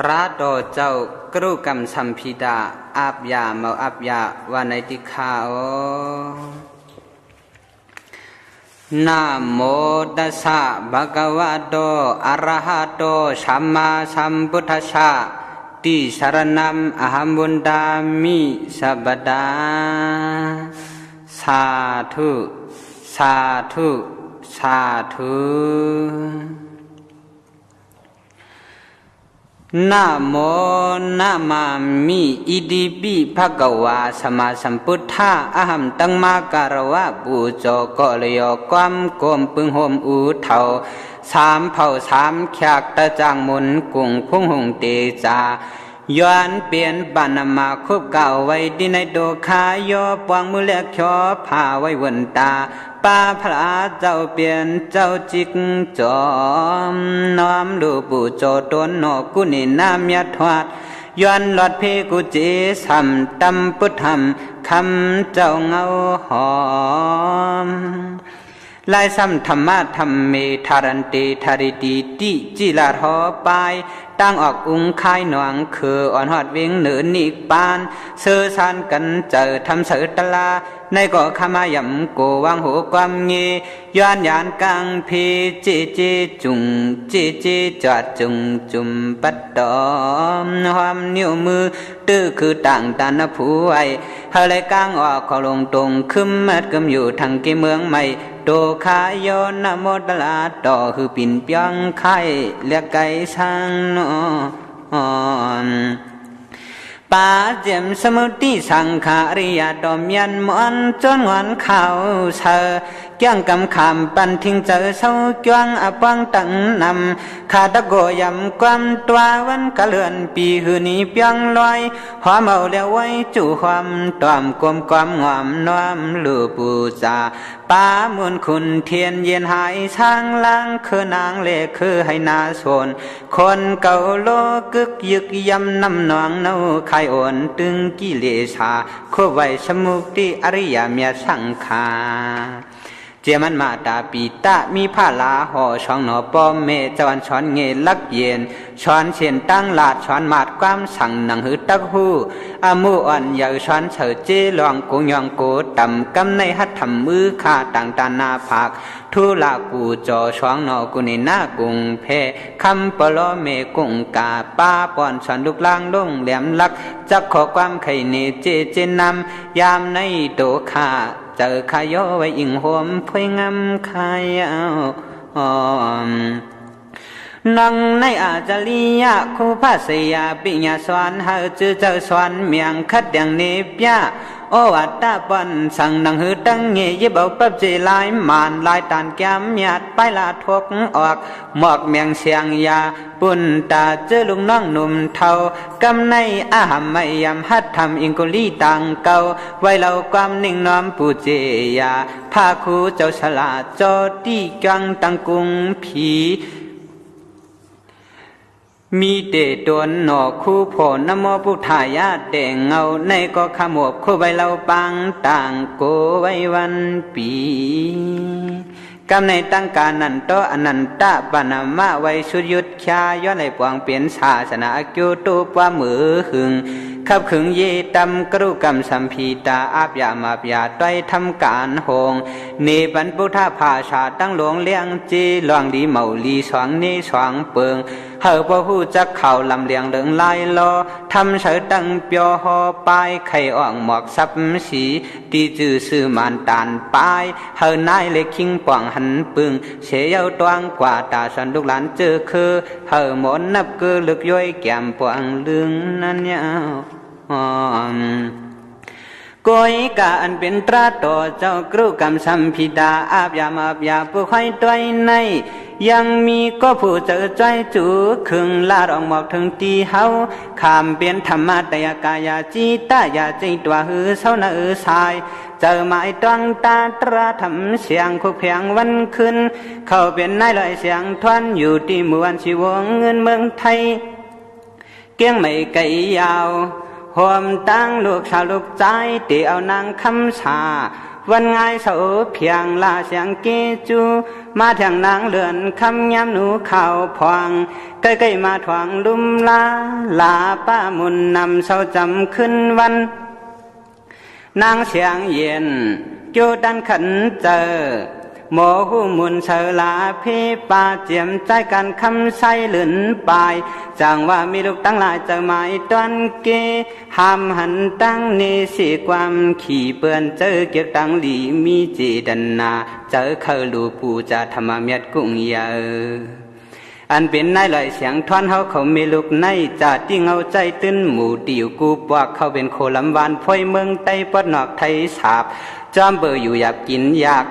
ตราดอเจ้ากรุกรรมสัมพิดาอาบยาเมาอาบยาวันในติคาโอนะโมตัสสะภะคะวะโตอะระหะโตสัมมาสัมพุทธัสสะติสรณัมอะหัมบุญดามิสัพพดาสาธุสาธุสาธุนะโมนะมามิอิติปิภะคะวาสัมมาสัมพุทธะอะหัมตังมาการวะปูโจโกลโยความกลมปึงโฮมอูเถาสามเผ่าสามแขกตะจางหมุนกุ่งพุ่งหงเตจาย้อนเปลี่ยนปันมาคุบเก่าไว้ดิในโดคายอปวงมือเล็กชอพาไว้วนตาป้าพระเจ้าเปลี่ยนเจ้าจิกจอมน้อมดูปู่โจตนนกุนินามยัดทวดย้อนหลอดเพกุเจสัมตัมพุทธัมคำเจ้าเงาหอมลายซ้ำธรรมะธรรมเมธารันติธาริติติจิลาทอปายตั้งออกอุ้งคายหนวงคืออ่อนหอดเวงเหนือนิปานเสือสานกันเจอทำเสือตลาในก่อขมายำโกวังหัวความเงยย้อนยานกลางพีเจเจจุงเจเจจอดจุงจุมปัดดอมความนิ้วมือตื้อคือต่างตานผู้ไอเฮเลยกลางออกขอลงตรงคึมมัดกำอยู่ทางกีเมืองใหม่โตคายโยนะโมตลาต่อคือปิ่นเปียงไข่เรียกไก่ช่างนอนปาเจมสมุติสังขาริยาดอมยันมอนจนงอนเขาเชอเกี่ยงกำคำปันทิ้งเจอเศร้าจวงอปังตังนำขาตะโกยำความตัววันกะเลือนปีหือนี้เปียงลอยหัวเมาแล้วไว้จู่ความตอมกลมความงอมน้อมลูปูจาป้ามุนคุณเทียนเย็นหายช่างล้างคือนางเล่คือให้นาโซนคนเก่าโลกึกยึกยำน้ำนองเนาไข่อ่อนตึงกิเลสาโคไว้สมุติอริยเมียสังขาเจมันมาตาปีตะมีผ้าลาห่อช่องหนอป้อมเมจวันช้อนเงยลักเย็นช้อนเชียนตั้งลาดช้อนมาดความสั่งหนังหือตักหูอามูอ่อนยาวช้อนเฉิดเจลองกุงยองโกต่ำกำในหัดทำมือขาต่างตานาภาคทุลากูจอช่องหนอกุนินากุงเพคำปลอเมกุงกาป้าป้อนช้อนลูกล่างลงแหลมลักจักขอความไข่เนเจเจนำยามในโตขาเจอขายไว้อิงหวมพวยงำขายเอานังในอาจาริยะคูภาษยาปิญญาสวนเฮาจือเจ้าสวนเมียงคัดอย่างเนปยาโอวัตตาปันสั่งนังหือตั้งเงยยิบเอาปับเจลายมานลายตานแก้มหยาดไปลาทกออกหมอกเมียงเสียงยาปุ่นตาเจอลุงน้องหนุ่มเทากำในอาหามไม่ยำฮัดทำอิงกุลีต่างเก่าไว้เราความนิ่งน้อมปูเจยาพาคูเจ้าฉลาดจอดีกังตังกุงผีมีเดตวนหนอคู่โผนโมพุทธายาเด่งเงาในก็ขมวบคู่ใบเราปังต่างโกไว้วันปีกำในตั้งการนันโตอนันตะปนามะไว้สุดยุทธชาย้อนไหลปวงเปลี่ยนศาสนากิวตูปว่ามือหึงขับขึงเยตำกรุกรรมสัมพีตาอาบยามาบยาต้อยทำการหงเนบันพุทธภาชาตั้งหลวงเลี้ยงจีหลวงดีเมาลีสวงเนสวงเปิงเฮาบ่ฮู้จักข่าวลำเลียงเรื่องลายลอทำเฉยตั้งเปียวหอปายไข่อ่องหมอกซับสีตีจื้อซื่อมานตานปายเฮานายเล็กคิงป่องหันปึงเสียเยาตวงกว่าตาสันลูกหลานเจอคือเฮาหมนนับคือลึกย้อยแก้มป่องลึงนั่นยาวโกยกาอันเป็นตราต่อเจ้ากรุกรรมสัมพิดาอาบยามาบยาผู้ค่อยต้วยในยังมีก็ผู้เจอใจจูขึงลาดออกหมอกถึงตีเฮาขามเปลี่ยนธรรมะตยกายาจีตายาจีตัวหือเศร้านาสายเจอหมายตั้งตาตราทำเสียงคุกเพียงวันขึ้นเข้าเป็นนายลอยเสียงทวนอยู่ที่เมืองชีวงเงินเมืองไทยเกี้ยงไม่ไกลยาวหอมตั้งลูกชาวลูกใจตีเอานางคำชา วันไงเสาเพียงลาเสียงเกจูมาแทงนางเลือนคำย้ำหนูข่าวพองใกล้ๆมาถวงลุมลาป้ามุนนำเสาจำขึ้นวันนางเสียงเย็นโยดันขันเจอโมหูมุนเชลาพี่ปาเจียมใจกันคำใส่หลืนปลายจังว่ามีลูกตั้งหลายเจอไม้ตอนเกห้ามหันตั้งนี้สีความขี่เปื้อนเจอเกียกตังหลีมีจีดันนาเจอเคยลูปูจะธรรมเมียดกุ้งเยออันเป็นนายลอยเสียงทอนเฮาเขามีลูกในจะติ้งเอาใจตื้นหมู่ติวกูปวักเขาเป็นโคลำวานพ่อยเมืองไต้ปดนอกไทยสาบจอมเบออยู่อยากกินอยาก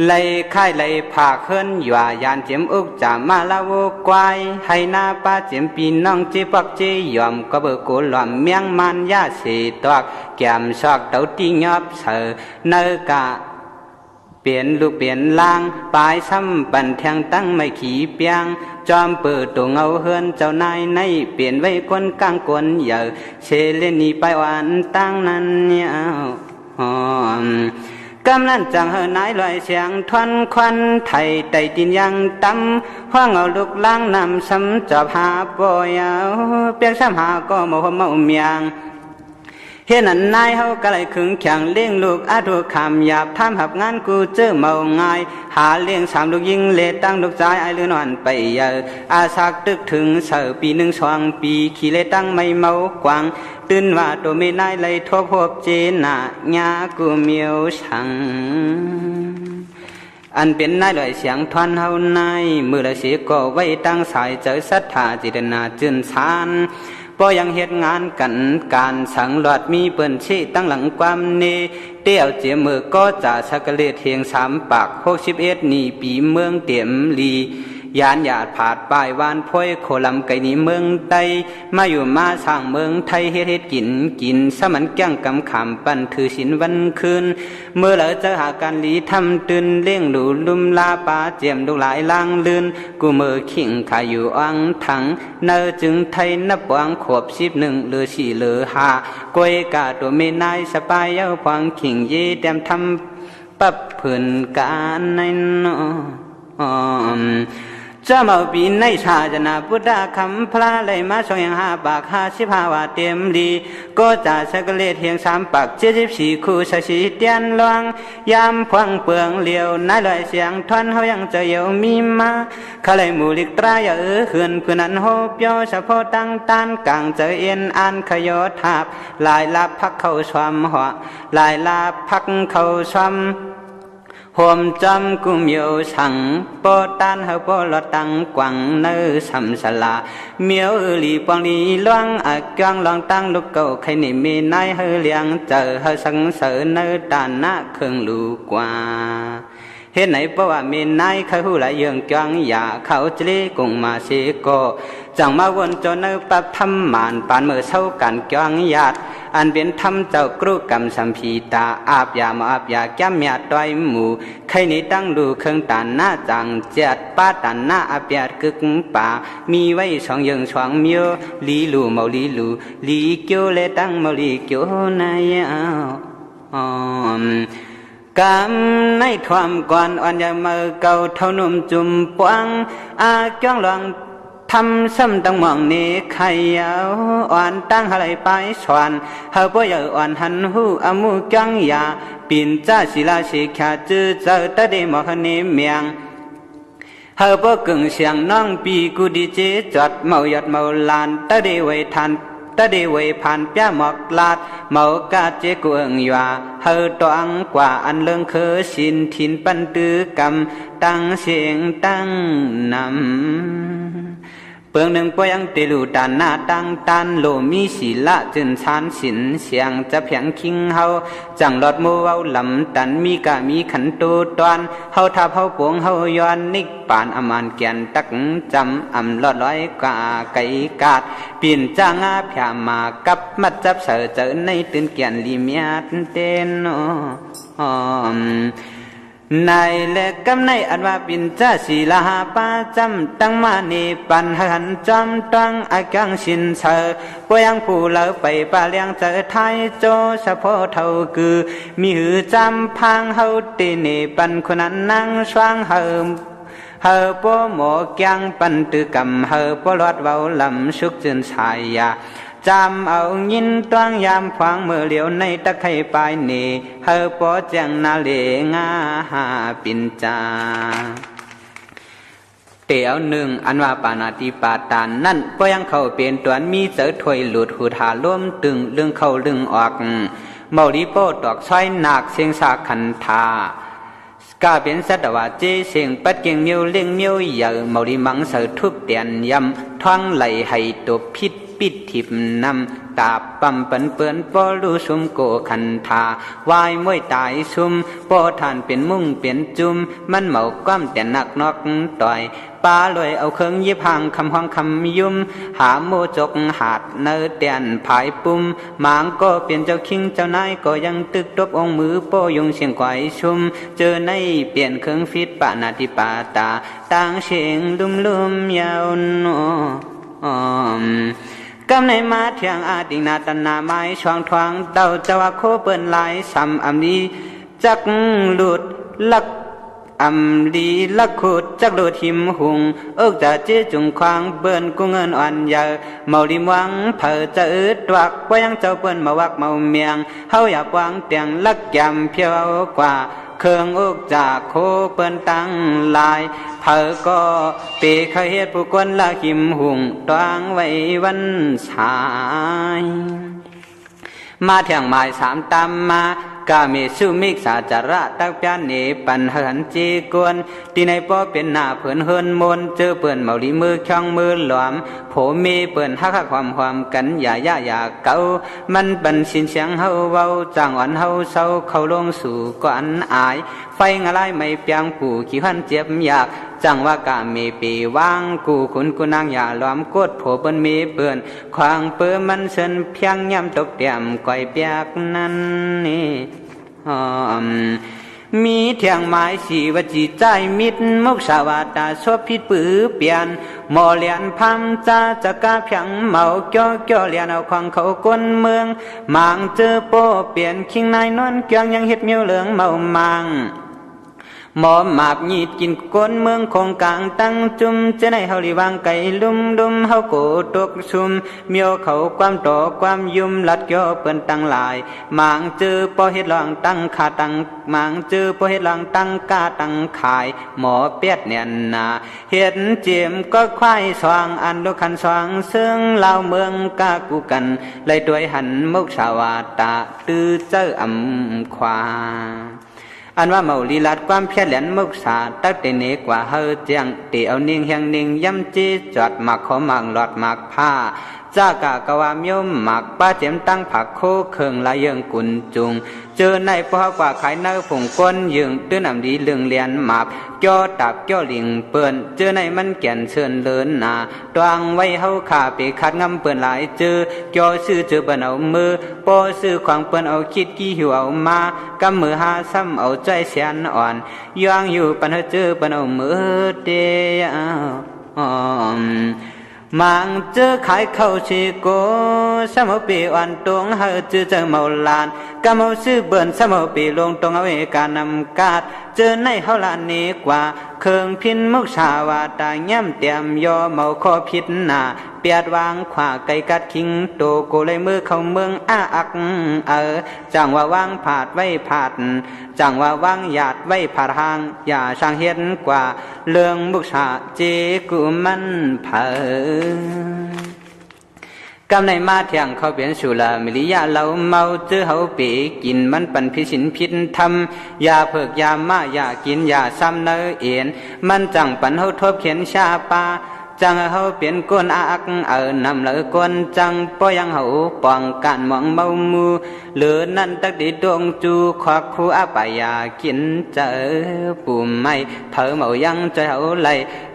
เลยค่ายเลยผาเขินหย่ายานเจียมอุกจะมาลาวกวายให้หน้าป้าเจียมปีน้องจีปักจียอมก็เบอโกหล่อมเมียงมันยาสีตอกแก้มชอกเต้าตีงอบเสือเนกะเปลี่ยนลูกเปลี่ยนล่างปลายซ้ำปั่นแทงตั้งไม่ขี่เปียงจอมเปิดตัวเงาเฮือนเจ้านายในเปลี่ยนไว้คนกลางคนเหยอเชเลนีไปหวานตั้งนั้นเนี่ยกำลังจังเฮนายลอยเสียงทวนควันไทยไตดินยังตำห้องเอาลูกล้างนำซ้ำจอบหาปอยเอาเปียกซ้ำหาก็โมโหเมาเมียงเห็นอันนายเฮาก็เลยขึงแข็งเลี้ยงลูกอาทุคำหยาบทำหับงานกูเจอเมาง่ายหาเลี้ยงสามลูกยิงเลตั้งลูกใจไอลือนอนไปเยอะอาสักตึกถึงเสือปีหนึ่งสองปีขี่เลตั้งไม่เมากวางตื่นว่าตัวไม่นายเลยทบพบเจน่ะญากูเมียวชังอันเป็นนายลอยเสียงทวนเฮานายมือละเสียก็ไว้ตั้งสายเจอศรัทธาจิตนาจืนชานพอยังเหตุงานกันการสังหลอดมีเปิ้นชี้ตั้งหลังความเนเตี้ยวเจียมือก็จะสักเลเทียง3 ปาก61นี่ปีเมืองเตียมลียานหยาดผาดป้ายวานพ้อยโคลำไก่นี้เมืองไตมาอยู่มาสร้างเมืองไทยเฮ็ดกินสมันแก้งกำขำปั่นถือศีลวันคืนเมื่อเราจะหาการลีทำตื่นเลี้ยงหลูลุมลาปาเจียมดูหลายล่างลื่นกูมือขิงขาอยู่อ่างถังเนอจึงไทยนับวางขวบ11หรือ4หรือ5กวยกาตัวเมนายสปายเย้าพวงขิงเย่เต็มทำปับผืนการในนจะมาปีในชาจนาพุทธคำพระเลยมาส่งอย่าง5 ปาก55 ว่าเต็มดีก็จะสักเลเทียง3 ปาก74คู่สักสีเตียนลวงยามพวงเปลืองเหลียวนายลอยเสียงทวนเฮายังจะเยามีมาขเลยหมู่ลิกตรายเขื่อนเพื่อนั้นโฮเปียวเฉพาะตั้งต้านกลางเจอเอ็นอันขยอทับลายลาพักเข้าชวมหัวลายลาพักเข้าชวมหอมจำกุมโยสังปอตันเฮาปอลตังกวังเนื้อสัมสลาเมียวหลีปองลีล่วงอักกังลองตั้งลูกเก่าใครนี่มีนายเฮาเลี้ยงเจอเฮาสังเสริญเนื้อตาหน้าเครื่องลูกกว่าเห็นไหนเพราะว่ามีนายเขาหูหลายยังจังอย่าเขาจะเลี้ยกงมาเสกจังมาวนจนเนื้อปับทำหมานปานเมื่อเช้ากันจังหยาดอันเป็นทำเจ้ากรุกรรมสัมพีตาอาบยามาอาบยาแก้มยาต้อยหมูใครนี้ตั้งดูเครื่องตาหน้าจังเจ็ดป้าตาหน้าอาบยากึกป่ามีไว้2ยังสองเมียวลีลูเมาลีลูลีเกียวเลตั้งเมาลีเกียวนายกำในทวามก่อนอ่อนยามือเก่าเท่านุ่มจุ่มปวงอาจ้องหลวงทำซ้ำตั้งมองนี้ใครเอาอ่อนตั้งอะไรไปสวนเฮาบ่อยอ่อนหันหูอามูจังยาปิ่นจ้าศิลาสิขาจื้อเจอตะเดหมอกนี้เมียงเฮาบ่กึ่งเสียงน้องปีกูดีเจจอดเมาหยัดเมาลานตะเดไว้ทันตะเดไว้ผ่านเปียหมอกลาดเมากาเจกวงยัวเฮาตองกว่าอันเลิงเคอสินทินปันตือกำตั้งเสียงตั้งนำเปลืองหนึ่งปยังเตลูดานหน้าตั้งตันโลมีศีละจึนชานสินเสียงจะเพียงคิงเฮาจังหลอดมัวเอาลำตันมีกะมีขันตูตอนเฮาทับเฮาปวงเฮาย้อนนิกปานอมานแกนตักจำอำลอดร้อยกาไก่กาดปีนจ้างอาพยามากับมัดจับเสือเจอในตื่นเกียนลีเมียดเต้น ในและกำในอันว่าปินจ้าศีลาหาปาจำตั้งมานีปันหันจำตั้งอากังชินเชอปยังผู้เลอไปป่าเลี้ยงเจอไทยโจเฉพาะเท่าคือมีหือจำพังเฮาตีนีปันคนนั้นนั่งสว่างเฮอปอหมอแกงปันตือกำเฮอปอลอดเว้าลำสุกจืนชายาจำเอายินตวงยามฟังเมื่อเหลียวในตะไคร่ปลายนี่เฮอปอแจงนาเลงาหาปินจาเตียวหนึ่งอันว่าปานาติปาตานนั่นก็ยังเข้าเป็นตัวมีเจอถวยหลุดหูถาล้มตึงเรื่องเข้าเรื่องออกเมาลีโป้ตอกช้อยหนักเสียงสาขันธากาเป็นสัตว์ว่าเจเสียงปัดเก่งเมียวเลี้ยงเมียวใหญ่เมาลีมังเสือทุบเตียนยำท้องไหลให้ตัวพิษปิดทิพนำตาปั๊มปันเปือนปอลูสุมโกขันธาวายมวยตายซุมปอทานเป็นมุ่งเป็นจุมมันเหมาก้อมแต่หนักนอกต่อยปลาลอยเอาเครื่องยิบหางคำห้องคำยุ่มหาโมจกหาดเนื้อเตียนผายปุ่มหมางก็เปลี่ยนเจ้าคิงเจ้านายก็ยังตึกตบองมือโปยงเสียงไกวชุมเจอในเปลี่ยนเครื่องฟิตปานาติปาตาต่างเสียงลุ่มยาวนกำในมาเทียงอาตินาตนาไม้ช่องทวงเต่าจะว่าโคเปิ้นลายซ้ำอำนี้จักหลุดลักอำลีลักขุดจักโดดหิมหุงจะเจ๊จุงควางเบิ้นกูเงินอ่อนยาเมาลิมวังเผอจะอึดวักว่ายังเจ้าเปิ้นมาวักเมาเมียงเฮาอยากวางเตียงลักยำเพียวกว่าเครื่องอกจากโคเปิ้นตั้งลายเผอก็เปเคยเฮ็ดผู้คนละหิมหุงตวางไว้วันสายมาเถียงหมายสามตามมากาเมสุมิกสาจาระตักเปียนเนปันเหินจีกวนตีในป้อเป็นหน้าเผินเฮินมนเจอเปิ่นเมาลีมือช่องมือหลอมโผเมเปิ่นฮักความกันอย่าเก่ามันบันสินเสียงเฮาเว้าจางอ่อนเฮาเศร้าเข้าลงสู่ก่อนอายไฟงอะไรไม่เปียงผู้ขี้หันเจ็บอยากจังว่ากาเมปีวางกูขุนกูนางอย่าล้อมกดโผเปิ้นเมเปิ่นควางเปิ้นมันเสินเพียงย่ำตกเตี่ยมก่อยเปียกนั้นนี่มีเถียงไม้สีวจีใจมิดมุกสาวาตาชอบพิษปื้อเปลี่ยนหมอเลียนพัมจ้าจะกาเพียงเมาเกี่ยวเลียนเอาควางเขาก้นเมืองมางเจอโปเปลี่ยนคิงนายนวลเกียงยังเฮ็ดเมียวเหลืองเมามังหมอหมาบหยีดกินก้นเมืองคงกลางตั้งจุมจะในเฮาลีวางไก่ลุ่มเฮาโกตกชุมเมียวเขาความต่อความยุ่มลัดเกี่ยวเปิ้นตั้งหลายหมางเจอปอเฮ็ดลองตั้งขาตั้งหมางเจอปอเฮ็ดลองตั้งกาตั้งขายหมอเปียดเนียนนาเฮ็ดเจียมก็ควายสว่างอันลูกคันสว่างซึ่งลาวเมืองกากูกันเลยด้วยหันมุกสาวาตาตื้อเจ้ออำควาอันว่าเมาลีลัดความเพียรแหลนมุกษาตักเตเนกว่าเฮอเจียงเตียวนิ่งแห่งนิ่งย่ำจีจอดหมักขอมังหลอดหมักผ้าจากากะวามยมหมักป้าเจียมตั้งผักโคเคืองละเยิงกุนจุงเจอในพ่อกว่าขายเนื้อผงก้นยึงตื้นอำดีเลืองเลียนหมักจ่อตับจ่อลิงเปื่อนเจอในมันแก่นเชิญเลินนาตวงไว้เฮาขาไปคัดงำเปื่อนหลายเจอจ่อซื้อเจอเปิ้นเอามือปอซื้อขวางเปิ้นเอาคิดกี้หิวเอามากำมือหาซ้ำเอาใจแสนอ่อนย่างอยู่ปันเฮาเจอเปิ้นเอามือเดียวมังเจอขายเข้าชีโกสมปีวันตวงเฮอเจอเจอเมาลานกำเอาซื้อเบิ่นสมปีลงตรงเอาเอการนำกาดเจอในเฮาลานนี้กว่าเครื่องพินมุกชาวาตาย่ำเตียมยอเมาคอพิษนาเปียดวางขวาไก่กัดคิงโตโกเลยมือเข้าเมืองอักจังว่าวางผาดไว้ผาดจังว่าวางหยาดไว้ผาทางอย่าช่างเห็นกว่าเรื่องมุกชาเจกุมันเผอกำในมาเถียงเขาเปลี่ยนสุรามิลิยาเหลาเมาเจอเฮาปีกินมันปันพิสินพิษทำยาเพิกยามาอย่ากินอย่าซ้ำเนื้อเอ็นมันจังปันเฮาทบเขียนชาปาจังเฮาเปลี่ยนก้นอักนำเลยก้นจังปอยังเฮาป้องกันมองเมามูเหลือนั่นตักดิดวงจูควักคู่อาปายากินเจอปุ่มไม่เผอเมายังใจเฮาไหล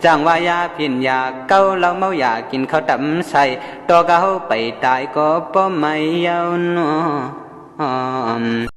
จังว่ายาพินยาเก้าเราเมาอยากกินข้าวตำใส่ตัวเฮาไปตายก็ป้อไม่ยาวนัว